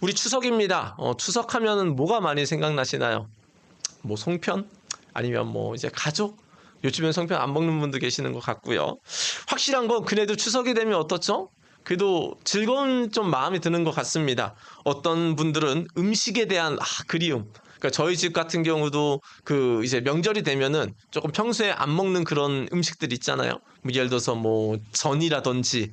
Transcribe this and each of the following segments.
우리 추석입니다. 추석하면은 뭐가 많이 생각나시나요? 뭐 송편? 아니면 뭐 이제 가족? 요즘엔 송편 안 먹는 분도 계시는 것 같고요. 확실한 건 그래도 추석이 되면 어떻죠? 그래도 즐거운 좀 마음이 드는 것 같습니다. 어떤 분들은 음식에 대한 그리움. 그러니까 저희 집 같은 경우도 그 이제 명절이 되면은 조금 평소에 안 먹는 그런 음식들 있잖아요. 뭐 예를 들어서 뭐 전이라든지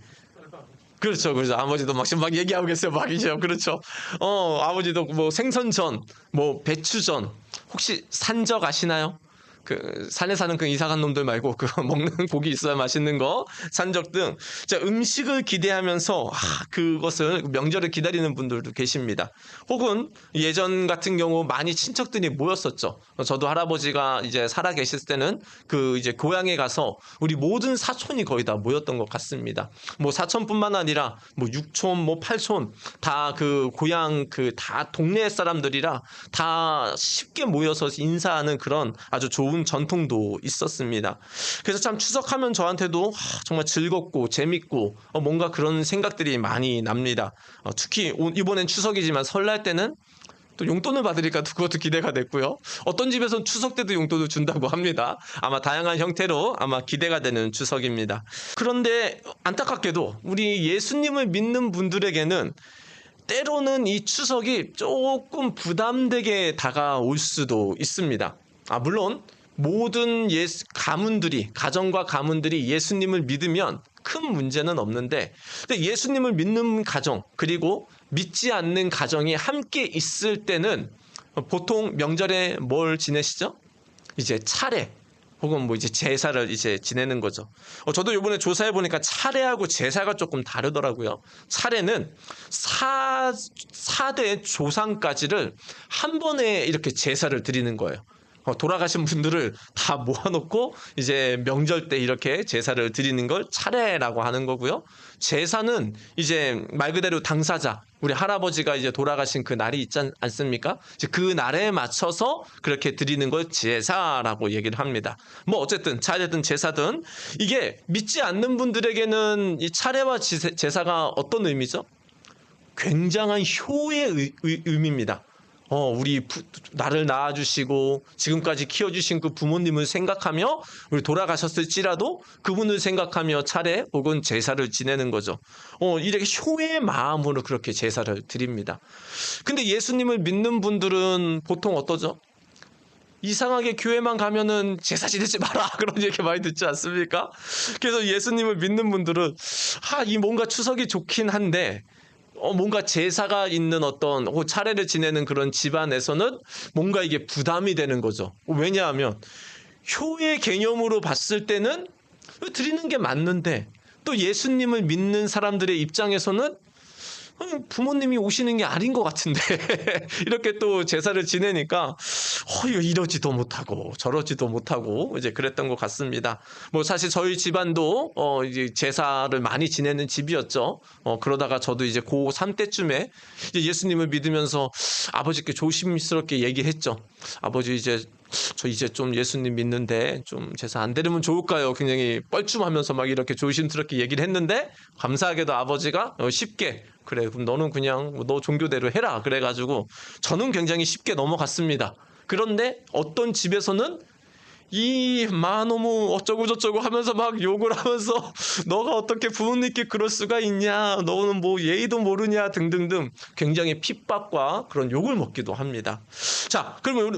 그렇죠, 그렇죠. 아버지도 막 얘기하고 계세요. 막 이제 그렇죠. 아버지도 뭐 생선전, 뭐 배추전. 혹시 산적 아시나요? 그 산에 사는 그 이상한 놈들 말고 그 먹는 고기 있어야 맛있는 거 산적 등 자, 음식을 기대하면서 그것을 명절을 기다리는 분들도 계십니다. 혹은 예전 같은 경우 많이 친척들이 모였었죠. 저도 할아버지가 이제 살아 계실 때는 그 이제 고향에 가서 우리 모든 사촌이 거의 다 모였던 것 같습니다. 뭐 사촌뿐만 아니라 뭐 육촌, 뭐 팔촌 다 그 고향 그 다 동네 사람들이라 다 쉽게 모여서 인사하는 그런 아주 좋은 전통도 있었습니다. 그래서 참 추석하면 저한테도 정말 즐겁고 재밌고 뭔가 그런 생각들이 많이 납니다. 특히 이번엔 추석이지만 설날 때는 또 용돈을 받으니까 그것도 기대가 됐고요. 어떤 집에서는 추석 때도 용돈을 준다고 합니다. 아마 다양한 형태로 아마 기대가 되는 추석입니다. 그런데 안타깝게도 우리 예수님을 믿는 분들에게는 때로는 이 추석이 조금 부담되게 다가올 수도 있습니다. 물론 모든 가정과 가문들이 예수님을 믿으면 큰 문제는 없는데, 근데 예수님을 믿는 가정, 그리고 믿지 않는 가정이 함께 있을 때는 보통 명절에 뭘 지내시죠? 이제 차례 혹은 뭐 이제 제사를 이제 지내는 거죠. 저도 이번에 조사해 보니까 차례하고 제사가 조금 다르더라고요. 차례는 4대 조상까지를 한 번에 이렇게 제사를 드리는 거예요. 돌아가신 분들을 다 모아놓고 이제 명절 때 이렇게 제사를 드리는 걸 차례라고 하는 거고요. 제사는 이제 말 그대로 당사자, 우리 할아버지가 이제 돌아가신 그 날이 있지 않습니까? 그 날에 맞춰서 그렇게 드리는 걸 제사라고 얘기를 합니다. 뭐 어쨌든 차례든 제사든 이게 믿지 않는 분들에게는 이 차례와 제사가 어떤 의미죠? 굉장한 효의 의미입니다. 나를 낳아주시고 지금까지 키워주신 그 부모님을 생각하며 우리 돌아가셨을지라도 그분을 생각하며 차례 혹은 제사를 지내는 거죠. 이렇게 효의 마음으로 그렇게 제사를 드립니다. 근데 예수님을 믿는 분들은 보통 어떠죠? 이상하게 교회만 가면은 제사 지내지 마라 그런 얘기 많이 듣지 않습니까? 그래서 예수님을 믿는 분들은 이 뭔가 추석이 좋긴 한데 뭔가 제사가 있는 어떤 차례를 지내는 그런 집안에서는 뭔가 이게 부담이 되는 거죠. 왜냐하면 효의 개념으로 봤을 때는 드리는 게 맞는데 또 예수님을 믿는 사람들의 입장에서는 부모님이 오시는 게 아닌 것 같은데 이렇게 또 제사를 지내니까 이러지도 못하고 저러지도 못하고 이제 그랬던 것 같습니다. 뭐 사실 저희 집안도 이제 제사를 많이 지내는 집이었죠. 그러다가 저도 이제 고3 때쯤에 이제 예수님을 믿으면서 아버지께 조심스럽게 얘기했죠. 아버지 저 이제 좀 예수님 믿는데 좀 제사 안 드리면 좋을까요? 굉장히 뻘쭘하면서 막 이렇게 조심스럽게 얘기를 했는데 감사하게도 아버지가 쉽게 그래 그럼 너는 그냥 너 종교대로 해라 그래가지고 저는 굉장히 쉽게 넘어갔습니다. 그런데 어떤 집에서는 너무 어쩌고 저쩌고 하면서 막 욕을 하면서 너가 어떻게 부모님께 그럴 수가 있냐, 너는 뭐 예의도 모르냐 등등등 굉장히 핍박과 그런 욕을 먹기도 합니다. 자, 그러면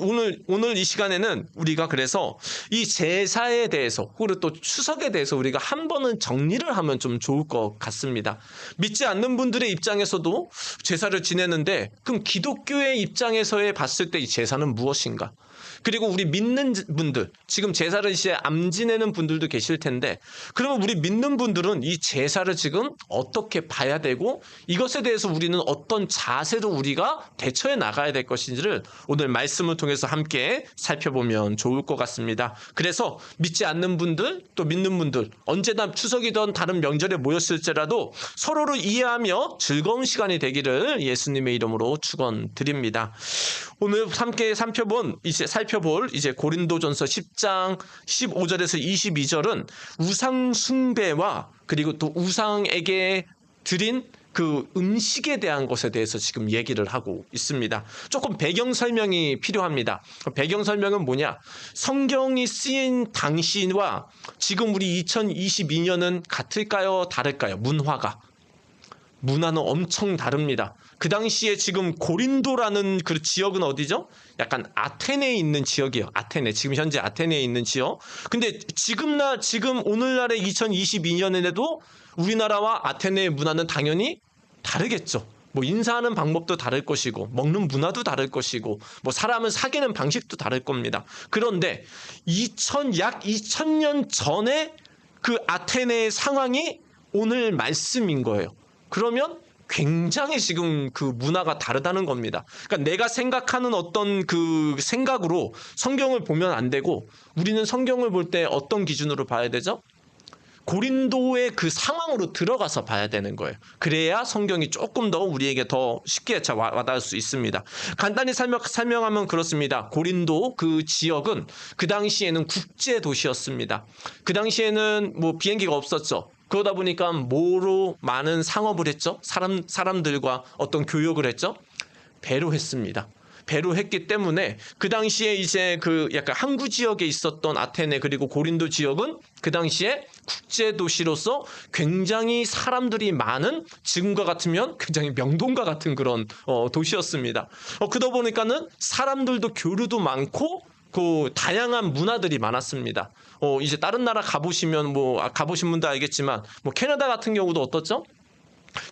오늘 이 시간에는 우리가 그래서 이 제사에 대해서 그리고 또 추석에 대해서 우리가 한 번은 정리를 하면 좀 좋을 것 같습니다. 믿지 않는 분들의 입장에서도 제사를 지내는데 그럼 기독교의 입장에서의 봤을 때 이 제사는 무엇인가? 그리고 우리 믿는 분들, 지금 제사를 이제 안 지내는 분들도 계실 텐데, 그러면 우리 믿는 분들은 이 제사를 지금 어떻게 봐야 되고, 이것에 대해서 우리는 어떤 자세로 우리가 대처해 나가야 될 것인지를 오늘 말씀을 통해서 함께 살펴보면 좋을 것 같습니다. 그래서 믿지 않는 분들, 또 믿는 분들, 언제나 추석이든 다른 명절에 모였을지라도 서로를 이해하며 즐거운 시간이 되기를 예수님의 이름으로 축원드립니다. 오늘 함께 살펴볼 이제 고린도전서 10장 15절에서 22절은 우상 숭배와 그리고 또 우상에게 드린 그 음식에 대한 것에 대해서 지금 얘기를 하고 있습니다. 조금 배경 설명이 필요합니다. 배경 설명은 뭐냐? 성경이 쓰인 당시와 지금 우리 2022년은 같을까요? 다를까요? 문화는 엄청 다릅니다. 그 당시에 지금 고린도라는 그 지역은 어디죠? 약간 아테네에 있는 지역이에요. 아테네. 지금 현재 아테네에 있는 지역. 근데 지금 오늘날의 2022년에도 우리나라와 아테네의 문화는 당연히 다르겠죠. 뭐 인사하는 방법도 다를 것이고 먹는 문화도 다를 것이고 뭐 사람을 사귀는 방식도 다를 겁니다. 그런데 약 2000년 전에 그 아테네의 상황이 오늘 말씀인 거예요. 그러면 굉장히 지금 그 문화가 다르다는 겁니다. 그러니까 내가 생각하는 어떤 그 생각으로 성경을 보면 안 되고 우리는 성경을 볼 때 어떤 기준으로 봐야 되죠? 고린도의 그 상황으로 들어가서 봐야 되는 거예요. 그래야 성경이 조금 더 우리에게 더 쉽게 와닿을 수 있습니다. 간단히 설명하면 그렇습니다. 고린도 그 지역은 그 당시에는 국제 도시였습니다. 그 당시에는 뭐 비행기가 없었죠. 그러다 보니까 뭐로 많은 상업을 했죠? 사람들과 어떤 교역을 했죠? 배로 했습니다. 배로 했기 때문에 그 당시에 이제 그 약간 항구 지역에 있었던 아테네 그리고 고린도 지역은 그 당시에 국제 도시로서 굉장히 사람들이 많은, 지금과 같으면 굉장히 명동과 같은 그런 도시였습니다. 그러다 보니까는 사람들도 교류도 많고 그 다양한 문화들이 많았습니다. 이제 다른 나라 가보시면 가보신 분도 알겠지만 캐나다 같은 경우도 어떻죠?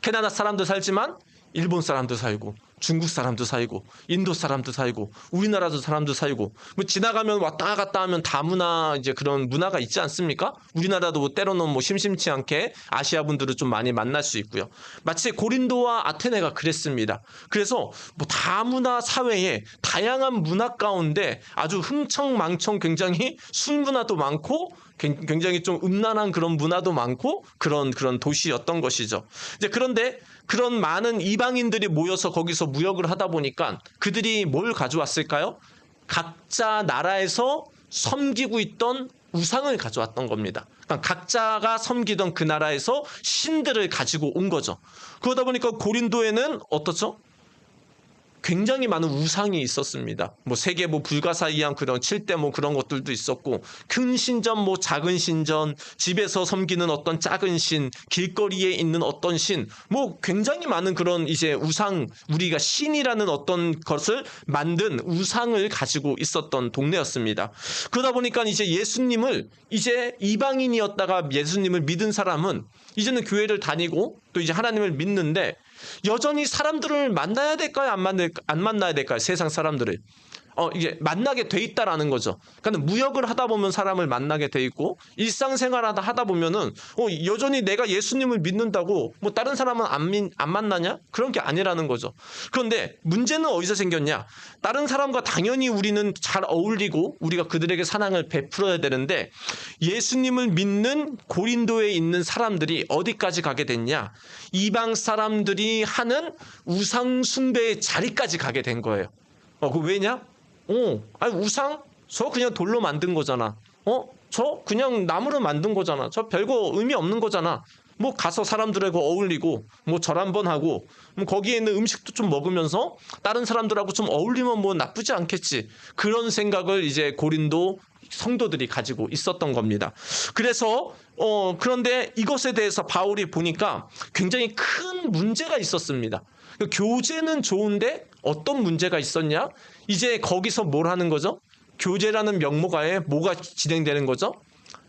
캐나다 사람도 살지만 일본 사람도 살고 중국 사람도 살고 인도 사람도 살고 우리나라도 사람도 살고 지나가면 왔다 갔다 하면 다문화 이제 그런 문화가 있지 않습니까? 우리나라도 때로는 심심치 않게 아시아 분들을 좀 많이 만날 수 있고요. 마치 고린도와 아테네가 그랬습니다. 그래서 다문화 사회에 다양한 문화 가운데 아주 흥청망청 굉장히 술 문화도 많고 굉장히 좀 음란한 그런 문화도 많고 그런 도시였던 것이죠. 이제 그런데 그런 많은 이방인들이 모여서 거기서 무역을 하다 보니까 그들이 뭘 가져왔을까요? 각자 나라에서 섬기고 있던 우상을 가져왔던 겁니다. 그러니까 각자가 섬기던 그 나라에서 신들을 가지고 온 거죠. 그러다 보니까 고린도에는 어떻죠? 굉장히 많은 우상이 있었습니다. 세계 불가사의한 그런 7대 그런 것들도 있었고, 큰 신전, 작은 신전, 집에서 섬기는 어떤 작은 신, 길거리에 있는 어떤 신, 굉장히 많은 그런 이제 우상, 우리가 신이라는 어떤 것을 만든 우상을 가지고 있었던 동네였습니다. 그러다 보니까 이제 예수님을, 이제 이방인이었다가 예수님을 믿은 사람은 이제는 교회를 다니고 또 이제 하나님을 믿는데 여전히 사람들을 만나야 될까요? 안 만나야 될까요? 세상 사람들을. 이게 만나게 돼 있다라는 거죠. 그러니까 무역을 하다 보면 사람을 만나게 돼 있고 일상생활 하다 보면은 여전히 내가 예수님을 믿는다고 다른 사람은 안 만나냐? 그런 게 아니라는 거죠. 그런데 문제는 어디서 생겼냐? 다른 사람과 당연히 우리는 잘 어울리고 우리가 그들에게 사랑을 베풀어야 되는데 예수님을 믿는 고린도에 있는 사람들이 어디까지 가게 됐냐? 이방 사람들이 하는 우상 숭배의 자리까지 가게 된 거예요. 그 왜냐? 아니 우상? 저 그냥 돌로 만든 거잖아. 저 그냥 나무로 만든 거잖아. 저 별거 의미 없는 거잖아. 가서 사람들하고 어울리고 절 한번 하고 거기에 있는 음식도 좀 먹으면서 다른 사람들하고 좀 어울리면 나쁘지 않겠지. 그런 생각을 이제 고린도 성도들이 가지고 있었던 겁니다. 그래서 그런데 이것에 대해서 바울이 보니까 굉장히 큰 문제가 있었습니다. 교제는 좋은데 어떤 문제가 있었냐? 이제 거기서 뭘 하는 거죠? 교제라는 명목하에 뭐가 진행되는 거죠?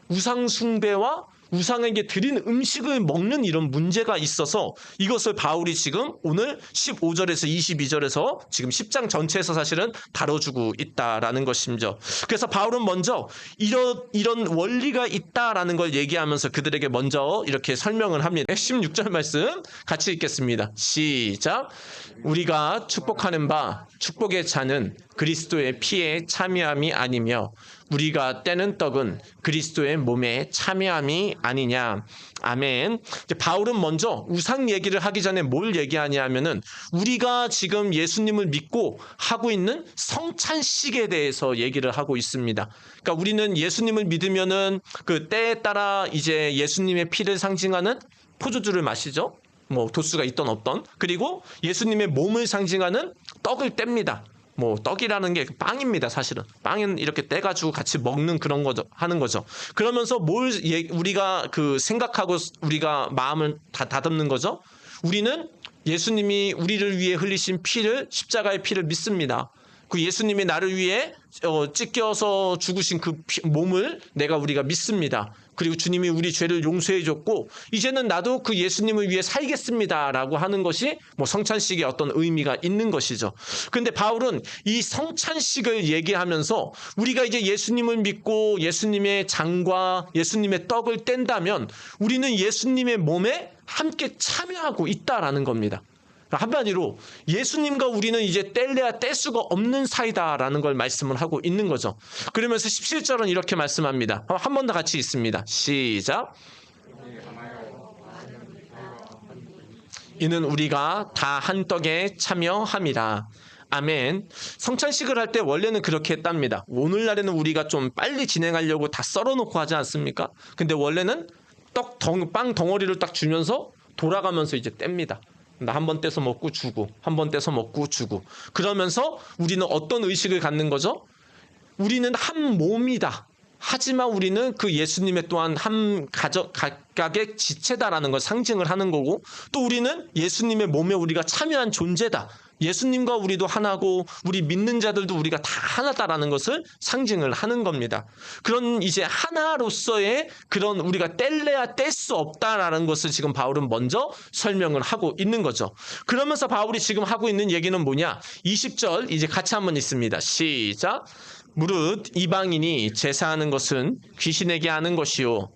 우상 숭배와 우상에게 드린 음식을 먹는 이런 문제가 있어서 이것을 바울이 지금 오늘 15절에서 22절에서 지금 10장 전체에서 사실은 다뤄주고 있다라는 것입니다. 그래서 바울은 먼저 이런 원리가 있다라는 걸 얘기하면서 그들에게 먼저 이렇게 설명을 합니다. 16절 말씀 같이 읽겠습니다. 시작. 우리가 축복하는 바 축복의 잔은 그리스도의 피에 참여함이 아니며 우리가 떼는 떡은 그리스도의 몸에 참여함이 아니냐. 아멘. 바울은 먼저 우상 얘기를 하기 전에 뭘 얘기하냐 하면은 우리가 지금 예수님을 믿고 하고 있는 성찬식에 대해서 얘기를 하고 있습니다. 그러니까 우리는 예수님을 믿으면은 그 때에 따라 이제 예수님의 피를 상징하는 포도주를 마시죠. 뭐 도수가 있던 없던. 그리고 예수님의 몸을 상징하는 떡을 뗍니다. 뭐 떡이라는 게 빵입니다. 사실은 빵은 이렇게 떼가지고 같이 먹는 그런 거죠, 하는 거죠. 그러면서 뭘 우리가 그 생각하고 우리가 마음을 다듬는 거죠. 우리는 예수님이 우리를 위해 흘리신 피를, 십자가의 피를 믿습니다. 그 예수님이 나를 위해 찢겨서 죽으신 그 몸을 우리가 믿습니다. 그리고 주님이 우리 죄를 용서해 줬고 이제는 나도 그 예수님을 위해 살겠습니다라고 하는 것이 뭐 성찬식의 어떤 의미가 있는 것이죠. 그런데 바울은 이 성찬식을 얘기하면서 우리가 이제 예수님을 믿고 예수님의 장과 예수님의 떡을 뗀다면 우리는 예수님의 몸에 함께 참여하고 있다라는 겁니다. 한마디로 예수님과 우리는 이제 뗄래야 뗄 수가 없는 사이다라는 걸 말씀을 하고 있는 거죠. 그러면서 17절은 이렇게 말씀합니다. 한 번 더 같이 읽습니다. 시작. 이는 우리가 다 한 떡에 참여함이라. 아멘. 성찬식을 할 때 원래는 그렇게 했답니다. 오늘날에는 우리가 좀 빨리 진행하려고 다 썰어놓고 하지 않습니까? 근데 원래는 빵 덩어리를 딱 주면서 돌아가면서 이제 뗍니다. 나 한 번 떼서 먹고 주고 한 번 떼서 먹고 주고 그러면서 우리는 어떤 의식을 갖는 거죠? 우리는 한 몸이다. 하지만 우리는 그 예수님의 또한 한 각각의 지체다라는 걸 상징을 하는 거고 또 우리는 예수님의 몸에 우리가 참여한 존재다. 예수님과 우리도 하나고 우리 믿는 자들도 우리가 다 하나다라는 것을 상징을 하는 겁니다. 그런 이제 하나로서의 그런 우리가 뗄래야 뗄 수 없다라는 것을 지금 바울은 먼저 설명을 하고 있는 거죠. 그러면서 바울이 지금 하고 있는 얘기는 뭐냐? 20절 이제 같이 한번 읽습니다. 시작. 무릇 이방인이 제사하는 것은 귀신에게 하는 것이요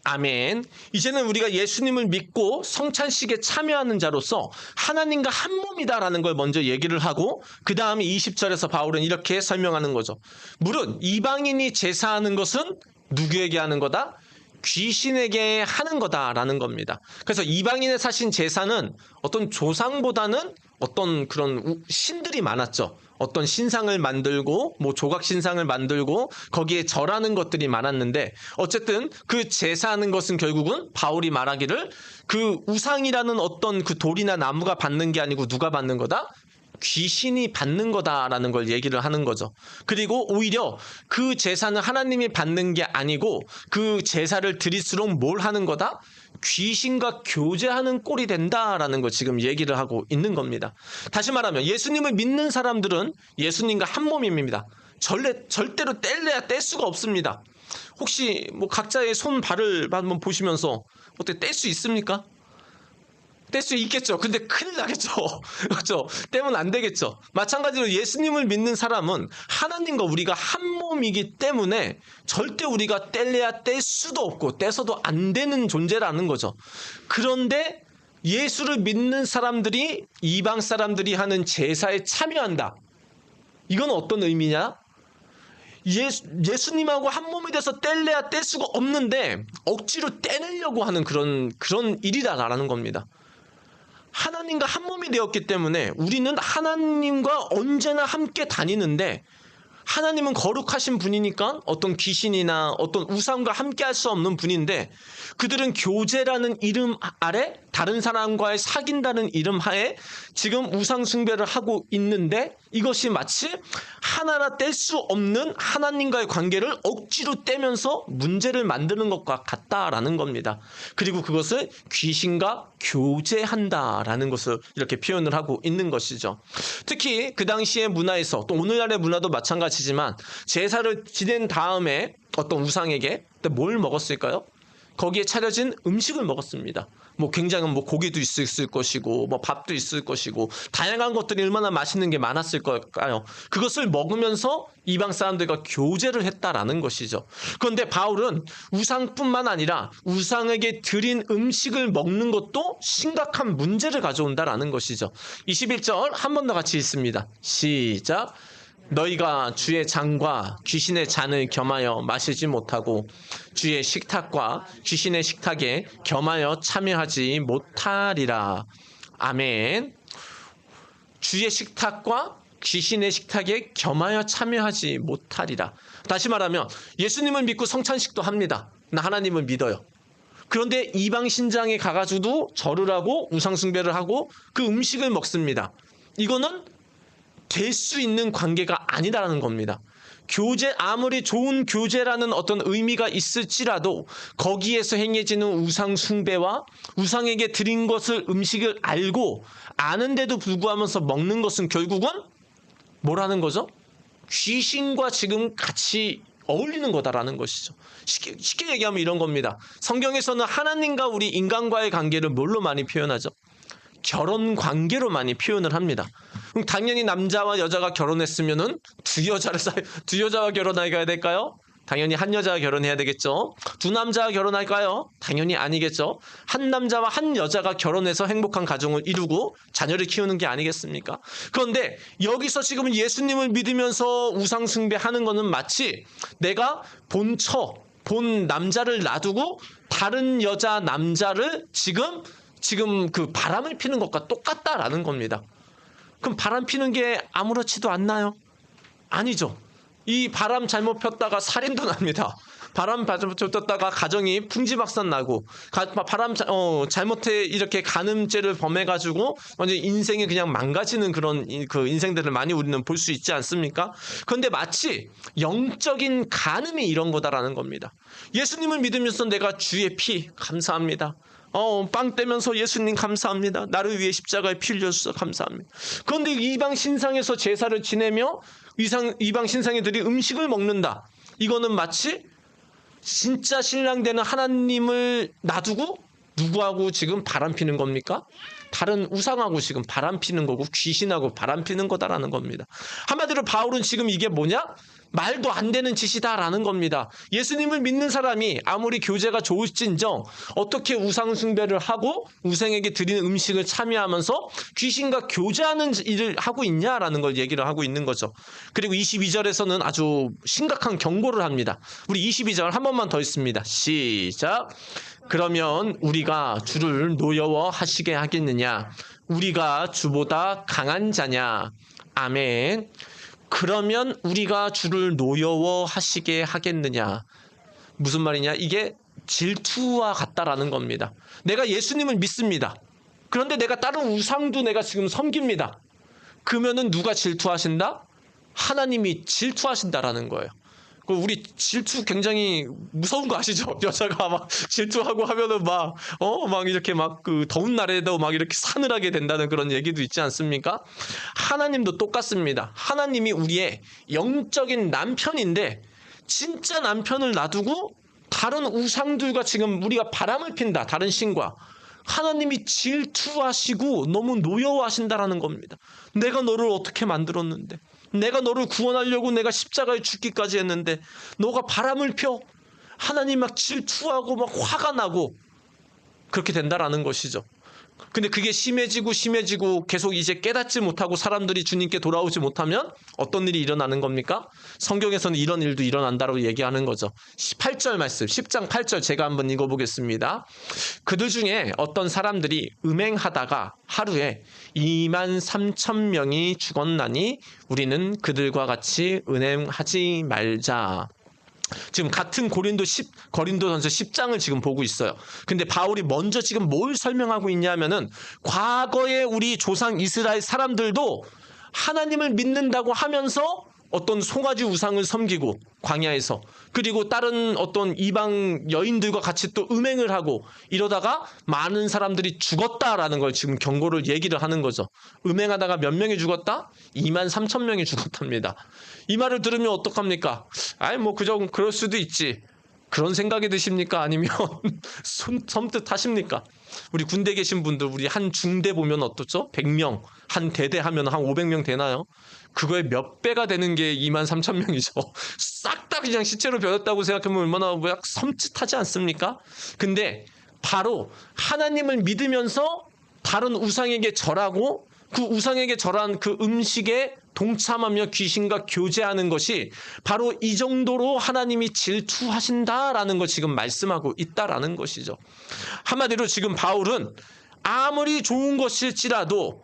아멘. 이제는 우리가 예수님을 믿고 성찬식에 참여하는 자로서 하나님과 한 몸이다라는 걸 먼저 얘기를 하고 그 다음에 20절에서 바울은 이렇게 설명하는 거죠. 물론 이방인이 제사하는 것은 누구에게 하는 거다? 귀신에게 하는 거다라는 겁니다. 그래서 이방인의 사신 제사는 어떤 조상보다는 어떤 그런 신들이 많았죠. 어떤 신상을 만들고 뭐 조각 신상을 만들고 거기에 절하는 것들이 많았는데 어쨌든 그 제사하는 것은 결국은 바울이 말하기를 그 우상이라는 어떤 그 돌이나 나무가 받는 게 아니고 누가 받는 거다? 귀신이 받는 거다라는 걸 얘기를 하는 거죠. 그리고 오히려 그 제사는 하나님이 받는 게 아니고 그 제사를 드릴수록 뭘 하는 거다? 귀신과 교제하는 꼴이 된다라는 걸 지금 얘기를 하고 있는 겁니다. 다시 말하면 예수님을 믿는 사람들은 예수님과 한 몸입니다. 절대로 뗄래야 뗄 수가 없습니다. 혹시 뭐 각자의 손 발을 한번 보시면서 어떻게 뗄 수 있습니까? 뗄 수 있겠죠. 근데 큰일 나겠죠. 그렇죠. 떼면 안 되겠죠. 마찬가지로 예수님을 믿는 사람은 하나님과 우리가 한 몸이기 때문에 절대 우리가 뗄래야 뗄 수도 없고 떼서도 안 되는 존재라는 거죠. 그런데 예수를 믿는 사람들이 이방 사람들이 하는 제사에 참여한다. 이건 어떤 의미냐? 예수님하고 한 몸이 돼서 뗄래야 뗄 수가 없는데 억지로 떼내려고 하는 그런 일이다라는 겁니다. 하나님과 한 몸이 되었기 때문에 우리는 하나님과 언제나 함께 다니는데 하나님은 거룩하신 분이니까 어떤 귀신이나 어떤 우상과 함께 할 수 없는 분인데 그들은 교제라는 이름 아래 다른 사람과의 사귄다는 이름 하에 지금 우상 숭배를 하고 있는데 이것이 마치 하나나 뗄 수 없는 하나님과의 관계를 억지로 떼면서 문제를 만드는 것과 같다라는 겁니다. 그리고 그것을 귀신과 교제한다라는 것을 이렇게 표현을 하고 있는 것이죠. 특히 그 당시의 문화에서 또 오늘날의 문화도 마찬가지지만 제사를 지낸 다음에 어떤 우상에게 뭘 먹었을까요? 거기에 차려진 음식을 먹었습니다. 뭐 굉장한 뭐 고기도 있을 것이고 뭐 밥도 있을 것이고 다양한 것들이 얼마나 맛있는 게 많았을 걸까요? 그것을 먹으면서 이방 사람들과 교제를 했다라는 것이죠. 그런데 바울은 우상뿐만 아니라 우상에게 드린 음식을 먹는 것도 심각한 문제를 가져온다라는 것이죠. 21절 한 번 더 같이 읽습니다. 시작. 너희가 주의 장과 귀신의 잔을 겸하여 마시지 못하고 주의 식탁과 귀신의 식탁에 겸하여 참여하지 못하리라. 아멘. 주의 식탁과 귀신의 식탁에 겸하여 참여하지 못하리라. 다시 말하면 예수님을 믿고 성찬식도 합니다. 나 하나님을 믿어요. 그런데 이방 신장에 가가지고도 절을 하고 우상 숭배를 하고 그 음식을 먹습니다. 이거는 될 수 있는 관계가 아니라는 겁니다. 교제, 아무리 좋은 교제라는 어떤 의미가 있을지라도 거기에서 행해지는 우상 숭배와 우상에게 드린 것을 음식을 알고 아는데도 불구하면서 먹는 것은 결국은 뭐라는 거죠? 귀신과 지금 같이 어울리는 거다라는 것이죠. 쉽게 얘기하면 이런 겁니다. 성경에서는 하나님과 우리 인간과의 관계를 뭘로 많이 표현하죠? 결혼 관계로 많이 표현을 합니다. 그럼 당연히 남자와 여자가 결혼했으면은 두 여자와 결혼해야 될까요? 당연히 한 여자와 결혼해야 되겠죠. 두 남자와 결혼할까요? 당연히 아니겠죠. 한 남자와 한 여자가 결혼해서 행복한 가정을 이루고 자녀를 키우는 게 아니겠습니까? 그런데 여기서 지금 예수님을 믿으면서 우상 숭배하는 거는 마치 내가 본 남자를 놔두고 다른 여자 남자를 지금 그 바람을 피는 것과 똑같다라는 겁니다. 그럼 바람 피는 게 아무렇지도 않나요? 아니죠. 이 바람 잘못 폈다가 살인도 납니다. 바람 잘못 폈다가 가정이 풍지박산 나고 바람 잘못해 이렇게 간음죄를 범해가지고 완전 인생이 그냥 망가지는 그런 그 인생들을 많이 우리는 볼 수 있지 않습니까? 그런데 마치 영적인 간음이 이런 거다라는 겁니다. 예수님을 믿으면서 내가 주의 피 감사합니다. 빵 떼면서 예수님 감사합니다. 나를 위해 십자가에 피 흘려주셔서 감사합니다. 그런데 이방 신상에서 제사를 지내며 이방 신상애들이 음식을 먹는다. 이거는 마치 진짜 신랑 되는 하나님을 놔두고 누구하고 지금 바람 피는 겁니까? 다른 우상하고 지금 바람 피는 거고 귀신하고 바람 피는 거다라는 겁니다. 한마디로 바울은 지금 이게 뭐냐? 말도 안 되는 짓이다라는 겁니다. 예수님을 믿는 사람이 아무리 교제가 좋을진정 어떻게 우상 숭배를 하고 우상에게 드리는 음식을 참여하면서 귀신과 교제하는 일을 하고 있냐라는 걸 얘기를 하고 있는 거죠. 그리고 22절에서는 아주 심각한 경고를 합니다. 우리 22절 한 번만 더 읽습니다. 시작. 그러면 우리가 주를 노여워 하시게 하겠느냐? 우리가 주보다 강한 자냐? 아멘. 그러면 우리가 주를 노여워 하시게 하겠느냐? 무슨 말이냐? 이게 질투와 같다라는 겁니다. 내가 예수님을 믿습니다. 그런데 내가 다른 우상도 내가 지금 섬깁니다. 그러면은 누가 질투하신다? 하나님이 질투하신다라는 거예요. 우리 질투 굉장히 무서운 거 아시죠? 여자가 막 질투하고 하면은 막 이렇게 막 그 더운 날에도 막 이렇게 사늘하게 된다는 그런 얘기도 있지 않습니까? 하나님도 똑같습니다. 하나님이 우리의 영적인 남편인데 진짜 남편을 놔두고 다른 우상들과 지금 우리가 바람을 핀다. 다른 신과. 하나님이 질투하시고 너무 노여워하신다라는 겁니다. 내가 너를 어떻게 만들었는데, 내가 너를 구원하려고 내가 십자가에 죽기까지 했는데 너가 바람을 펴. 하나님 막 질투하고 막 화가 나고 그렇게 된다라는 것이죠. 근데 그게 심해지고 계속 이제 깨닫지 못하고 사람들이 주님께 돌아오지 못하면 어떤 일이 일어나는 겁니까? 성경에서는 이런 일도 일어난다고 얘기하는 거죠. 8절 말씀, 10장 8절 제가 한번 읽어보겠습니다. 그들 중에 어떤 사람들이 음행하다가 하루에 23,000명이 죽었나니 우리는 그들과 같이 음행하지 말자. 지금 같은 고린도전서 10장을 지금 보고 있어요. 근데 바울이 먼저 지금 뭘 설명하고 있냐면은 과거에 우리 조상 이스라엘 사람들도 하나님을 믿는다고 하면서 어떤 송아지 우상을 섬기고 광야에서 그리고 다른 어떤 이방 여인들과 같이 또 음행을 하고 이러다가 많은 사람들이 죽었다라는 걸 지금 경고를 얘기를 하는 거죠. 음행하다가 몇 명이 죽었다? 23,000명이 죽었답니다. 이 말을 들으면 어떡합니까? 그저 그럴 수도 있지. 그런 생각이 드십니까? 아니면 섬뜩하십니까? 우리 군대 계신 분들 우리 한 중대 보면 어떻죠? 100명 한 대대 하면 한 500명 되나요? 그거의 몇 배가 되는 게 23,000명이죠. 싹 다 그냥 시체로 변했다고 생각하면 얼마나 섬찟하지 않습니까? 근데 바로 하나님을 믿으면서 다른 우상에게 절하고 그 우상에게 절한 그 음식에 동참하며 귀신과 교제하는 것이 바로 이 정도로 하나님이 질투하신다라는 걸 지금 말씀하고 있다라는 것이죠. 한마디로 지금 바울은 아무리 좋은 것일지라도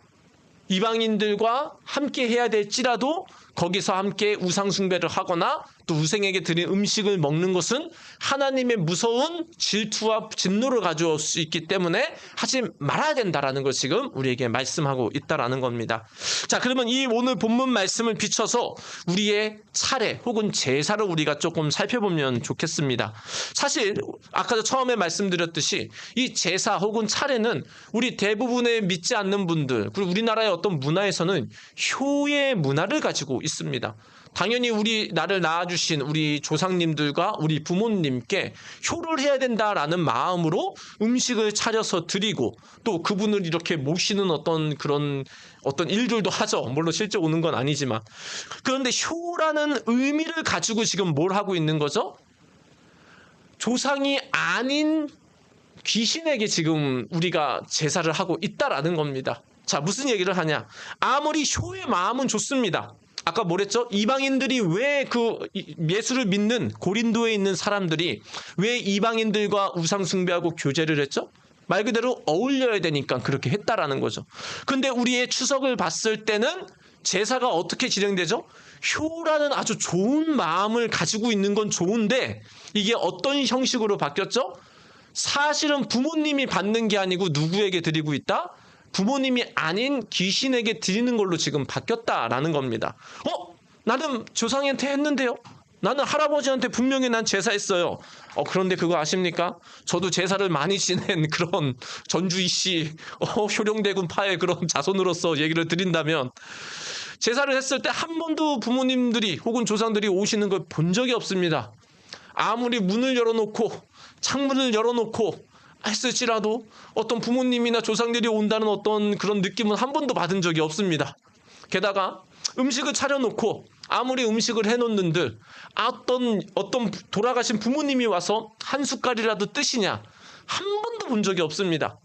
이방인들과 함께 해야 될지라도 거기서 함께 우상 숭배를 하거나 또 우상에게 드린 음식을 먹는 것은 하나님의 무서운 질투와 진노를 가져올 수 있기 때문에 하지 말아야 된다라는 걸 지금 우리에게 말씀하고 있다라는 겁니다. 자, 그러면 이 오늘 본문 말씀을 비춰서 우리의 차례 혹은 제사를 우리가 조금 살펴보면 좋겠습니다. 사실 아까도 처음에 말씀드렸듯이 이 제사 혹은 차례는 우리 대부분의 믿지 않는 분들, 그리고 우리나라의 어떤 문화에서는 효의 문화를 가지고 있습니다. 당연히 우리 나를 낳아주신 우리 조상님들과 우리 부모님께 효를 해야 된다라는 마음으로 음식을 차려서 드리고 또 그분을 이렇게 모시는 어떤 일들도 하죠. 물론 실제 오는 건 아니지만. 그런데 효라는 의미를 가지고 지금 뭘 하고 있는 거죠? 조상이 아닌 귀신에게 지금 우리가 제사를 하고 있다라는 겁니다. 자, 무슨 얘기를 하냐? 아무리 효의 마음은 좋습니다. 아까 뭐랬죠? 이방인들이 왜 그 예수를 믿는 고린도에 있는 사람들이 왜 이방인들과 우상 숭배하고 교제를 했죠? 말 그대로 어울려야 되니까 그렇게 했다라는 거죠. 근데 우리의 추석을 봤을 때는 제사가 어떻게 진행되죠? 효라는 아주 좋은 마음을 가지고 있는 건 좋은데 이게 어떤 형식으로 바뀌었죠? 사실은 부모님이 받는 게 아니고 누구에게 드리고 있다? 부모님이 아닌 귀신에게 드리는 걸로 지금 바뀌었다라는 겁니다. 나는 조상한테 했는데요. 나는 할아버지한테 분명히 난 제사했어요. 그런데 그거 아십니까? 저도 제사를 많이 지낸 그런 전주이씨 효령대군파의 그런 자손으로서 얘기를 드린다면 제사를 했을 때 한 번도 부모님들이 혹은 조상들이 오시는 걸 본 적이 없습니다. 아무리 문을 열어놓고 창문을 열어놓고 했을지라도 어떤 부모님이나 조상들이 온다는 어떤 그런 느낌은 한 번도 받은 적이 없습니다. 게다가 음식을 차려놓고 아무리 음식을 해놓는들 어떤 돌아가신 부모님이 와서 한 숟갈이라도 뜨시냐 한 번도 본 적이 없습니다.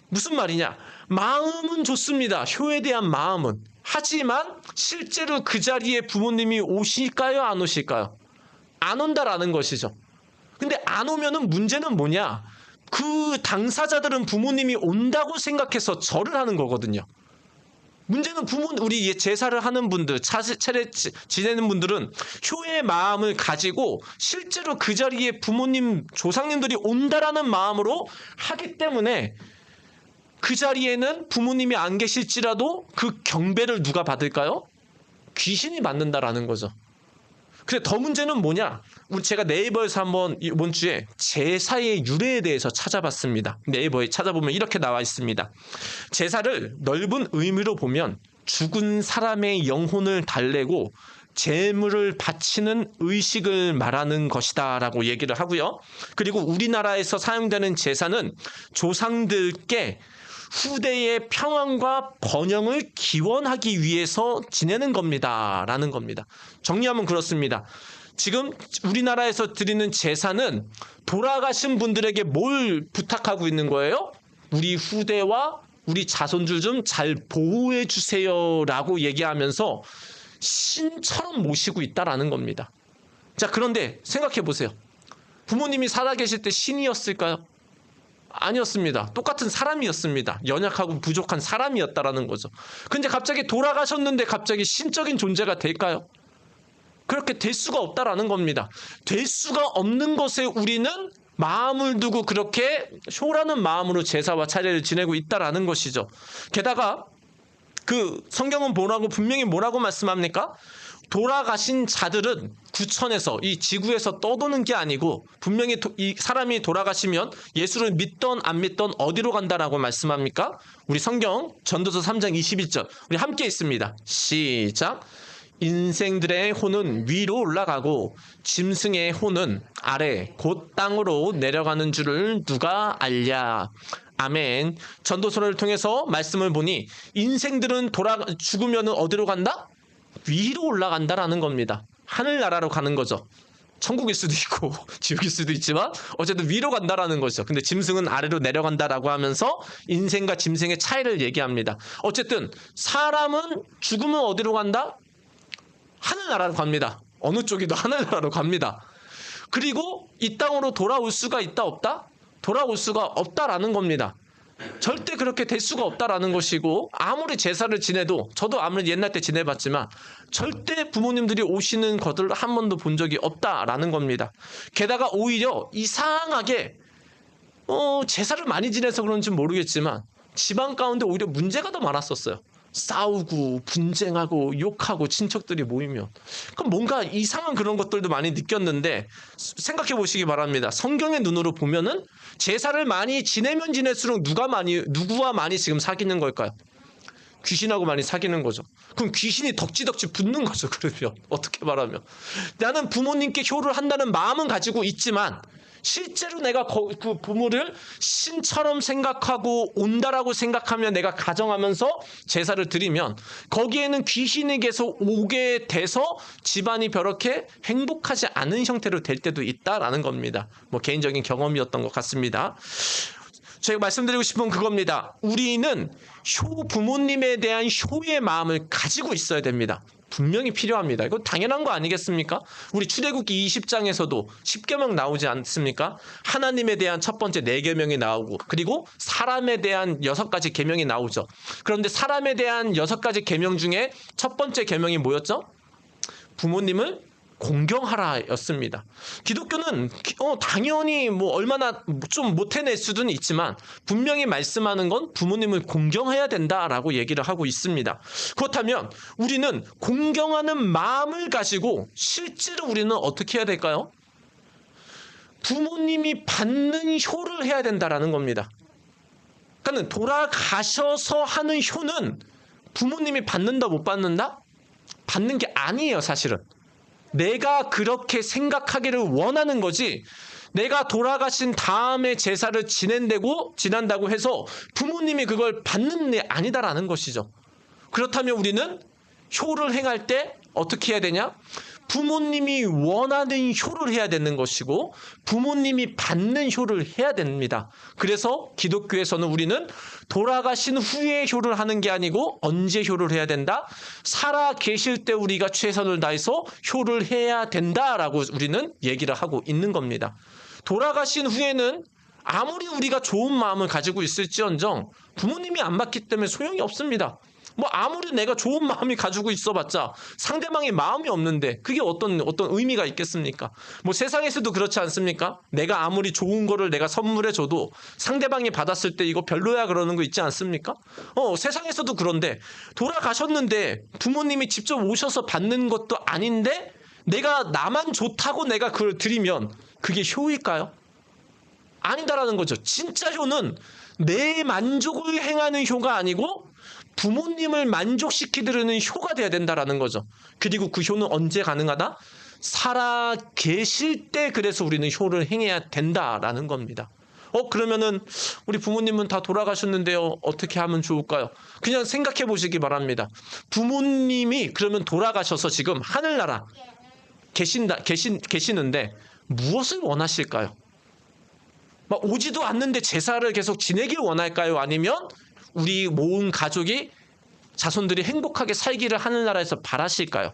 무슨 말이냐? 마음은 좋습니다. 효에 대한 마음은. 하지만 실제로 그 자리에 부모님이 오실까요? 안 오실까요? 안 온다라는 것이죠. 근데 안 오면은 문제는 뭐냐? 그 당사자들은 부모님이 온다고 생각해서 절을 하는 거거든요. 문제는 우리 제사를 하는 분들, 차례 지내는 분들은 효의 마음을 가지고 실제로 그 자리에 부모님, 조상님들이 온다라는 마음으로 하기 때문에 그 자리에는 부모님이 안 계실지라도 그 경배를 누가 받을까요? 귀신이 받는다라는 거죠. 근데 더 문제는 뭐냐? 제가 네이버에서 한번 이번 주에 제사의 유래에 대해서 찾아봤습니다. 네이버에 찾아보면 이렇게 나와 있습니다. 제사를 넓은 의미로 보면 죽은 사람의 영혼을 달래고 제물을 바치는 의식을 말하는 것이다 라고 얘기를 하고요. 그리고 우리나라에서 사용되는 제사는 조상들께 후대의 평안과 번영을 기원하기 위해서 지내는 겁니다 라는 겁니다. 정리하면 그렇습니다. 지금 우리나라에서 드리는 제사는 돌아가신 분들에게 뭘 부탁하고 있는 거예요? 우리 후대와 우리 자손들 좀 잘 보호해 주세요 라고 얘기하면서 신처럼 모시고 있다라는 겁니다. 자, 그런데 생각해 보세요. 부모님이 살아계실 때 신이었을까요? 아니었습니다. 똑같은 사람이었습니다. 연약하고 부족한 사람이었다라는 거죠. 근데 갑자기 돌아가셨는데 갑자기 신적인 존재가 될까요? 그렇게 될 수가 없다라는 겁니다. 될 수가 없는 것에 우리는 마음을 두고 그렇게 효라는 마음으로 제사와 차례를 지내고 있다라는 것이죠. 게다가 그 성경은 분명히 뭐라고 말씀합니까? 돌아가신 자들은 구천에서 이 지구에서 떠도는 게 아니고 분명히 이 사람이 돌아가시면 예수를 믿던 안 믿던 어디로 간다라고 말씀합니까? 우리 성경 전도서 3장 21절 우리 함께 있습니다. 시작. 인생들의 혼은 위로 올라가고 짐승의 혼은 아래 곧 땅으로 내려가는 줄을 누가 알랴. 아멘. 전도서를 통해서 말씀을 보니 인생들은 죽으면 어디로 간다? 위로 올라간다라는 겁니다. 하늘나라로 가는 거죠. 천국일 수도 있고 지옥일 수도 있지만 어쨌든 위로 간다라는 거죠. 근데 짐승은 아래로 내려간다라고 하면서 인생과 짐승의 차이를 얘기합니다. 어쨌든 사람은 죽으면 어디로 간다? 하늘나라로 갑니다. 어느 쪽이든 하늘나라로 갑니다. 그리고 이 땅으로 돌아올 수가 있다 없다? 돌아올 수가 없다라는 겁니다. 절대 그렇게 될 수가 없다라는 것이고, 아무리 제사를 지내도, 저도 아무리 옛날 때 지내봤지만 절대 부모님들이 오시는 것을 한 번도 본 적이 없다라는 겁니다. 게다가 오히려 이상하게 제사를 많이 지내서 그런지 모르겠지만 집안 가운데 오히려 문제가 더 많았었어요. 싸우고 분쟁하고 욕하고 친척들이 모이면. 그럼 뭔가 이상한 그런 것들도 많이 느꼈는데, 생각해 보시기 바랍니다. 성경의 눈으로 보면은 제사를 많이 지내면 지낼수록 누구와 많이 지금 사귀는 걸까요? 귀신하고 많이 사귀는 거죠. 그럼 귀신이 덕지덕지 붙는 거죠. 그러면 어떻게 말하면 나는 부모님께 효를 한다는 마음은 가지고 있지만 실제로 내가 그 부모를 신처럼 생각하고 온다라고 생각하며 내가 가정하면서 제사를 드리면 거기에는 귀신이 계속 오게 돼서 집안이 그렇게 행복하지 않은 형태로 될 때도 있다라는 겁니다. 뭐 개인적인 경험이었던 것 같습니다. 제가 말씀드리고 싶은 그겁니다. 우리는 부모님에 대한 효의 마음을 가지고 있어야 됩니다. 분명히 필요합니다. 이거 당연한 거 아니겠습니까? 우리 출애굽기 20장에서도 10계명 나오지 않습니까? 하나님에 대한 첫 번째 4계명이 나오고, 그리고 사람에 대한 6가지 계명이 나오죠. 그런데 사람에 대한 6가지 계명 중에 첫 번째 계명이 뭐였죠? 부모님을 공경하라였습니다. 기독교는 당연히 뭐 얼마나 좀 못해낼 수는 있지만 분명히 말씀하는 건 부모님을 공경해야 된다라고 얘기를 하고 있습니다. 그렇다면 우리는 공경하는 마음을 가지고 실제로 우리는 어떻게 해야 될까요? 부모님이 받는 효를 해야 된다라는 겁니다. 그러니까 돌아가셔서 하는 효는 부모님이 받는다 못 받는다? 받는 게 아니에요, 사실은. 내가 그렇게 생각하기를 원하는 거지, 내가 돌아가신 다음에 제사를 지난다고 해서 부모님이 그걸 받는 게 아니다라는 것이죠. 그렇다면 우리는 효를 행할 때 어떻게 해야 되냐? 부모님이 원하는 효를 해야 되는 것이고 부모님이 받는 효를 해야 됩니다. 그래서 기독교에서는 우리는 돌아가신 후에 효를 하는 게 아니고 언제 효를 해야 된다? 살아 계실 때 우리가 최선을 다해서 효를 해야 된다라고 우리는 얘기를 하고 있는 겁니다. 돌아가신 후에는 아무리 우리가 좋은 마음을 가지고 있을지언정 부모님이 안 받기 때문에 소용이 없습니다. 뭐 아무리 내가 좋은 마음이 가지고 있어봤자 상대방의 마음이 없는데 그게 어떤 의미가 있겠습니까? 뭐 세상에서도 그렇지 않습니까? 내가 아무리 좋은 거를 내가 선물해줘도 상대방이 받았을 때 이거 별로야 그러는 거 있지 않습니까? 세상에서도 그런데 돌아가셨는데 부모님이 직접 오셔서 받는 것도 아닌데 내가 나만 좋다고 내가 그걸 드리면 그게 효일까요? 아니다라는 거죠. 진짜 효는 내 만족을 행하는 효가 아니고 부모님을 만족시키려는 효가 돼야 된다라는 거죠. 그리고 그 효는 언제 가능하다? 살아 계실 때 그래서 우리는 효를 행해야 된다라는 겁니다. 그러면은 우리 부모님은 다 돌아가셨는데요. 어떻게 하면 좋을까요? 그냥 생각해 보시기 바랍니다. 부모님이 그러면 돌아가셔서 지금 하늘나라 계시는데 무엇을 원하실까요? 막 오지도 않는데 제사를 계속 지내길 원할까요? 아니면 우리 모은 가족이 자손들이 행복하게 살기를 하늘나라에서 바라실까요?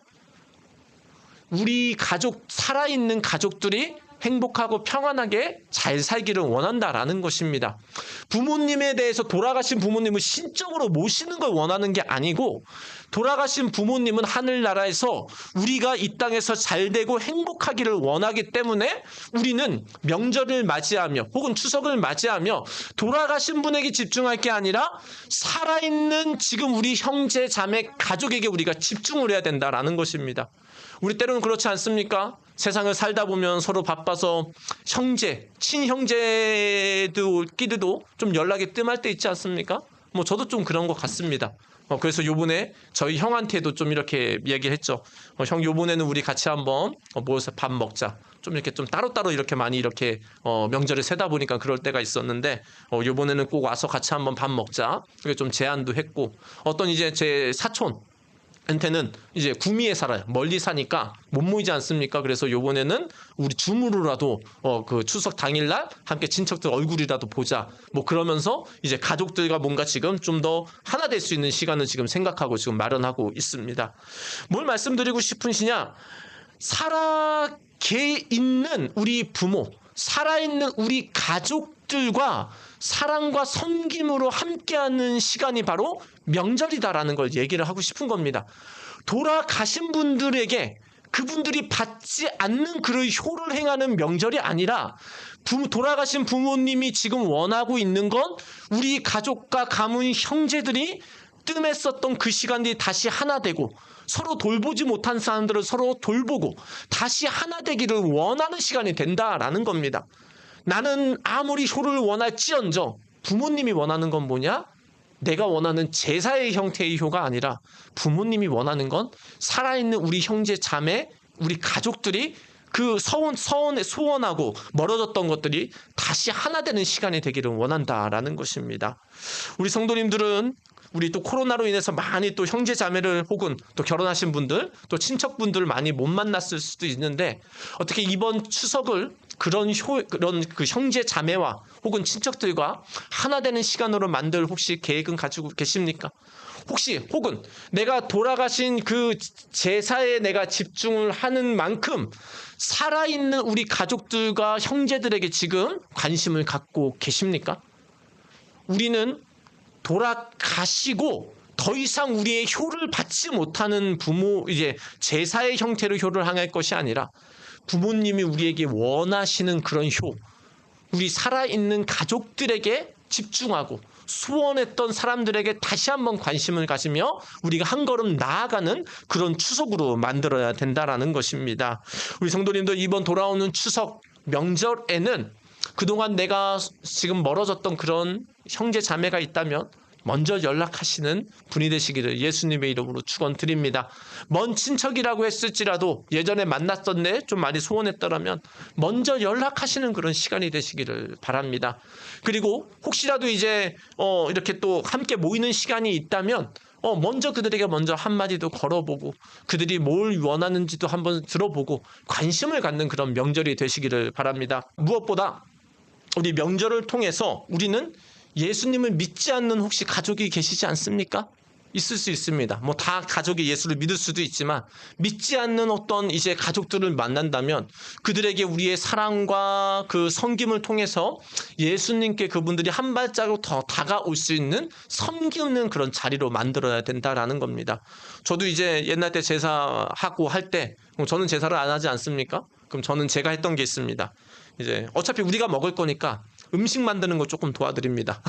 우리 가족, 살아있는 가족들이 행복하고 평안하게 잘 살기를 원한다라는 것입니다. 부모님에 대해서 돌아가신 부모님을 신적으로 모시는 걸 원하는 게 아니고 돌아가신 부모님은 하늘나라에서 우리가 이 땅에서 잘되고 행복하기를 원하기 때문에 우리는 명절을 맞이하며 혹은 추석을 맞이하며 돌아가신 분에게 집중할 게 아니라 살아있는 지금 우리 형제, 자매, 가족에게 우리가 집중을 해야 된다라는 것입니다. 우리 때로는 그렇지 않습니까? 세상을 살다 보면 서로 바빠서 친형제들끼리도 좀 연락이 뜸할 때 있지 않습니까? 뭐 저도 좀 그런 것 같습니다. 그래서 요번에 저희 형한테도 좀 이렇게 얘기를 했죠. 형 요번에는 우리 같이 한번 모여서 밥 먹자. 좀 이렇게 좀 따로따로 이렇게 많이 이렇게 명절을 세다 보니까 그럴 때가 있었는데 요번에는 꼭 와서 같이 한번 밥 먹자. 그게 좀 제안도 했고 어떤 이제 제 사촌 한테는 이제 구미에 살아요. 멀리 사니까 못 모이지 않습니까? 그래서 요번에는 우리 줌으로라도 그 추석 당일날 함께 친척들 얼굴이라도 보자. 뭐 그러면서 이제 가족들과 뭔가 지금 좀 더 하나 될 수 있는 시간을 지금 생각하고 지금 마련하고 있습니다. 뭘 말씀드리고 싶으시냐? 살아 있는 우리 부모, 살아있는 우리 가족들과 사랑과 섬김으로 함께하는 시간이 바로 명절이다라는 걸 얘기를 하고 싶은 겁니다. 돌아가신 분들에게 그분들이 받지 않는 그런 효를 행하는 명절이 아니라 돌아가신 부모님이 지금 원하고 있는 건 우리 가족과 가문 형제들이 뜸했었던 그 시간이 다시 하나 되고 서로 돌보지 못한 사람들을 서로 돌보고 다시 하나 되기를 원하는 시간이 된다라는 겁니다. 나는 아무리 효를 원할지언정 부모님이 원하는 건 뭐냐? 내가 원하는 제사의 형태의 효가 아니라 부모님이 원하는 건 살아있는 우리 형제 자매, 우리 가족들이 그 소원하고 멀어졌던 것들이 다시 하나 되는 시간이 되기를 원한다라는 것입니다. 우리 성도님들은 우리 또 코로나로 인해서 많이 또 형제 자매를 혹은 또 결혼하신 분들 또 친척분들 많이 못 만났을 수도 있는데 어떻게 이번 추석을 그런 그 형제 자매와 혹은 친척들과 하나 되는 시간으로 만들 혹시 계획은 가지고 계십니까? 혹은 내가 돌아가신 그 제사에 내가 집중을 하는 만큼 살아있는 우리 가족들과 형제들에게 지금 관심을 갖고 계십니까? 우리는 돌아가시고 더 이상 우리의 효를 받지 못하는 이제 제사의 형태로 효를 행할 것이 아니라 부모님이 우리에게 원하시는 그런 효, 우리 살아있는 가족들에게 집중하고 소원했던 사람들에게 다시 한번 관심을 가지며 우리가 한 걸음 나아가는 그런 추석으로 만들어야 된다라는 것입니다. 우리 성도님들 이번 돌아오는 추석 명절에는 그동안 내가 지금 멀어졌던 그런 형제 자매가 있다면 먼저 연락하시는 분이 되시기를 예수님의 이름으로 축원드립니다. 먼 친척이라고 했을지라도 예전에 만났었네 좀 많이 소원했더라면 먼저 연락하시는 그런 시간이 되시기를 바랍니다. 그리고 혹시라도 이제 이렇게 또 함께 모이는 시간이 있다면 먼저 그들에게 먼저 한마디도 걸어보고 그들이 뭘 원하는지도 한번 들어보고 관심을 갖는 그런 명절이 되시기를 바랍니다. 무엇보다 우리 명절을 통해서 우리는 예수님을 믿지 않는 혹시 가족이 계시지 않습니까? 있을 수 있습니다. 뭐 다 가족이 예수를 믿을 수도 있지만 믿지 않는 어떤 이제 가족들을 만난다면 그들에게 우리의 사랑과 그 섬김을 통해서 예수님께 그분들이 한 발자국 더 다가올 수 있는 섬기는 그런 자리로 만들어야 된다라는 겁니다. 저도 이제 옛날 때 제사하고 할 때 저는 제사를 안 하지 않습니까? 그럼 저는 제가 했던 게 있습니다. 이제 어차피 우리가 먹을 거니까 음식 만드는 거 조금 도와드립니다.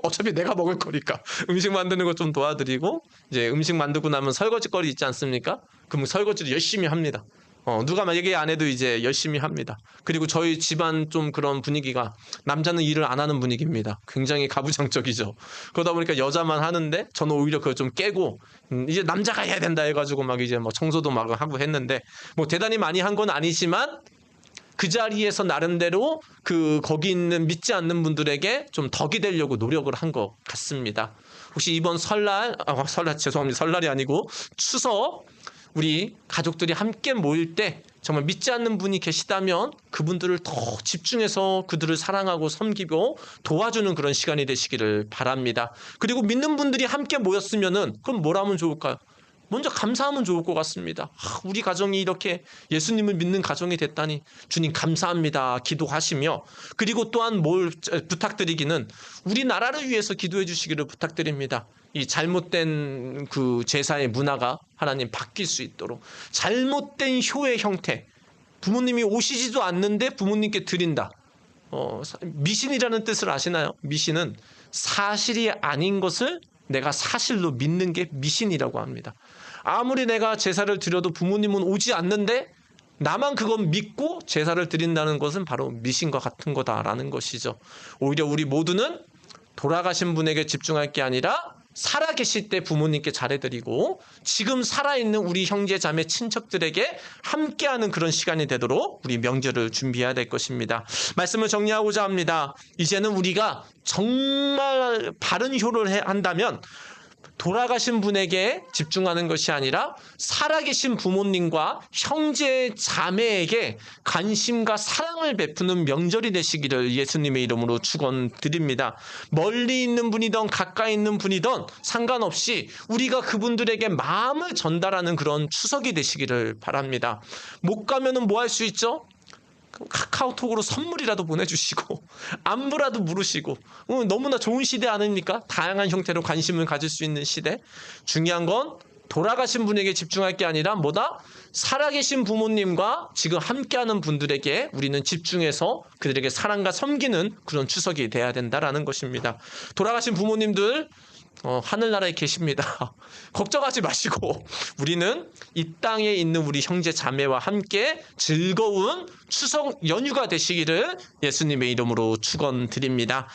어차피 내가 먹을 거니까 음식 만드는 거 좀 도와드리고 이제 음식 만들고 나면 설거지거리 있지 않습니까? 그럼 설거지도 열심히 합니다. 누가 얘기 안 해도 이제 열심히 합니다. 그리고 저희 집안 좀 그런 분위기가 남자는 일을 안 하는 분위기입니다. 굉장히 가부장적이죠. 그러다 보니까 여자만 하는데 저는 오히려 그걸 좀 깨고 이제 남자가 해야 된다 해가지고 막 이제 뭐 청소도 막 하고 했는데 뭐 대단히 많이 한 건 아니지만 그 자리에서 나름대로 거기 있는 믿지 않는 분들에게 좀 덕이 되려고 노력을 한 것 같습니다. 혹시 이번 설날 죄송합니다. 설날이 아니고 추석 우리 가족들이 함께 모일 때 정말 믿지 않는 분이 계시다면 그분들을 더 집중해서 그들을 사랑하고 섬기고 도와주는 그런 시간이 되시기를 바랍니다. 그리고 믿는 분들이 함께 모였으면은 그럼 뭘 하면 좋을까요? 먼저 감사하면 좋을 것 같습니다. 우리 가정이 이렇게 예수님을 믿는 가정이 됐다니 주님 감사합니다. 기도하시며 그리고 또한 뭘 부탁드리기는 우리나라를 위해서 기도해 주시기를 부탁드립니다. 이 잘못된 그 제사의 문화가 하나님 바뀔 수 있도록 잘못된 효의 형태 부모님이 오시지도 않는데 부모님께 드린다. 미신이라는 뜻을 아시나요? 미신은 사실이 아닌 것을 내가 사실로 믿는 게 미신이라고 합니다. 아무리 내가 제사를 드려도 부모님은 오지 않는데 나만 그건 믿고 제사를 드린다는 것은 바로 미신과 같은 거다라는 것이죠. 오히려 우리 모두는 돌아가신 분에게 집중할 게 아니라 살아계실 때 부모님께 잘해드리고 지금 살아있는 우리 형제 자매 친척들에게 함께하는 그런 시간이 되도록 우리 명절을 준비해야 될 것입니다. 말씀을 정리하고자 합니다. 이제는 우리가 정말 바른 효를 한다면 돌아가신 분에게 집중하는 것이 아니라 살아계신 부모님과 형제 자매에게 관심과 사랑을 베푸는 명절이 되시기를 예수님의 이름으로 축원드립니다. 멀리 있는 분이든 가까이 있는 분이든 상관없이 우리가 그분들에게 마음을 전달하는 그런 추석이 되시기를 바랍니다. 못 가면은 뭐 할 수 있죠? 카카오톡으로 선물이라도 보내주시고 안부라도 물으시고 너무나 좋은 시대 아닙니까? 다양한 형태로 관심을 가질 수 있는 시대. 중요한 건 돌아가신 분에게 집중할 게 아니라 뭐다? 살아계신 부모님과 지금 함께하는 분들에게 우리는 집중해서 그들에게 사랑과 섬기는 그런 추석이 돼야 된다라는 것입니다. 돌아가신 부모님들 하늘나라에 계십니다. 걱정하지 마시고 우리는 이 땅에 있는 우리 형제 자매와 함께 즐거운 추석 연휴가 되시기를 예수님의 이름으로 축원드립니다.